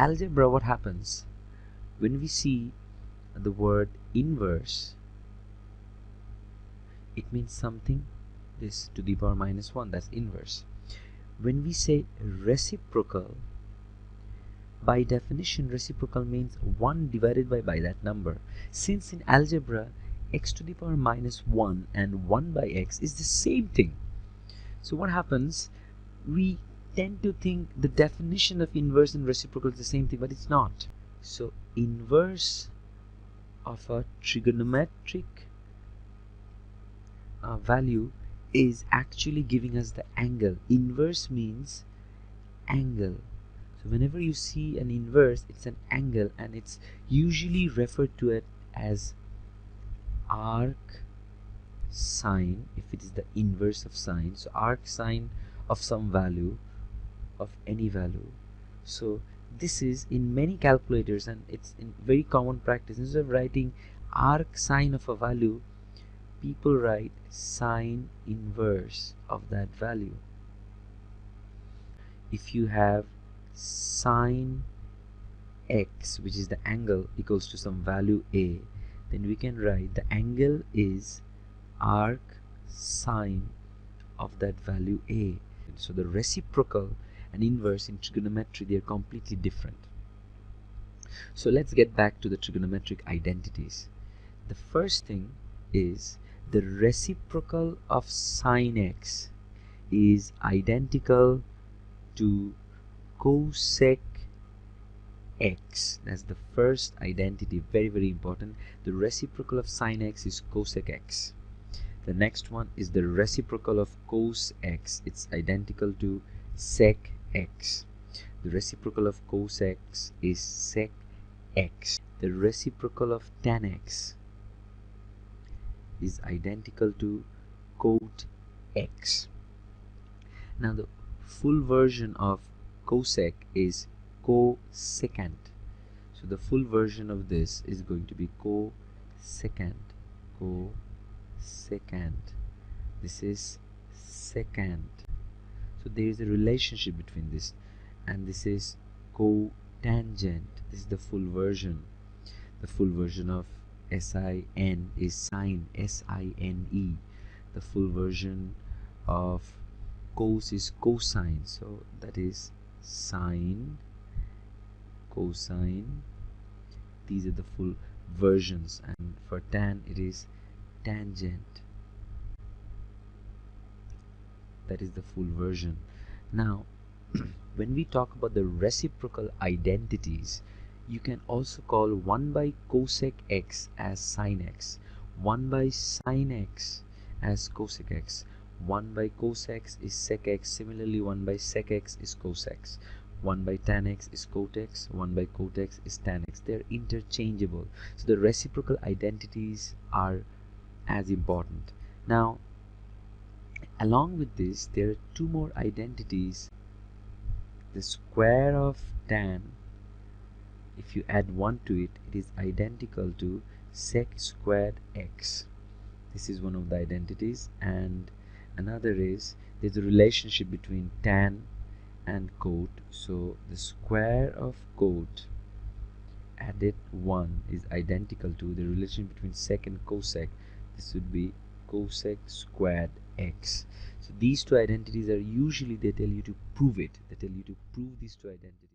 algebra, what happens when we see the word inverse? It means something, this to the power minus 1, that's inverse. When we say reciprocal, by definition reciprocal means 1 divided by that number. Since in algebra x to the power minus 1 and 1 by x is the same thing, so what happens, we tend to think the definition of inverse and reciprocal is the same thing, but it's not. So inverse of a trigonometric value is actually giving us the angle. Inverse means angle. So whenever you see an inverse, it's an angle, and it's usually referred to it as arc sine if it is the inverse of sine. So arc sine of some value, of any value. So this is in many calculators, and it's in very common practice. Instead of writing arc sine of a value, people write sine inverse of that value. If you have sine x, which is the angle, equals to some value a, then we can write the angle is arc sine of that value a. So the reciprocal and inverse in trigonometry, they are completely different. So let's get back to the trigonometric identities. The first thing is the reciprocal of sine x is identical to cosec x. That's the first identity, very very important. The reciprocal of sine x is cosec x. The next one is the reciprocal of cos x. It's identical to sec x. The reciprocal of cos x is sec x. The reciprocal of tan x is identical to cot x. Now the full version of cosec is cosecant. So the full version of this is going to be cosecant. This is secant. So there is a relationship between this, and this is cotangent. This is the full version. The full version of sin is sine, sine. The full version of cos is cosine, so that is sine, cosine. These are the full versions, and for tan it is tangent. That is the full version. Now when we talk about the reciprocal identities, you can also call 1 by cosec x as sin x, 1 by sin x as cosec x, 1 by cos x is sec x. Similarly, 1 by sec x is cos x, 1 by tan x is cot x, 1 by cot x is tan x. They're interchangeable. So the reciprocal identities are as important. Now along with this, there are two more identities. The square of tan, if you add 1 to it, it is identical to sec squared x. This is one of the identities. And another is there's a relationship between tan and cot. So the square of cot added 1 is identical to the relation between sec and cosec. This would be cosec squared x. So these two identities are usually, they tell you to prove it. They tell you to prove these two identities.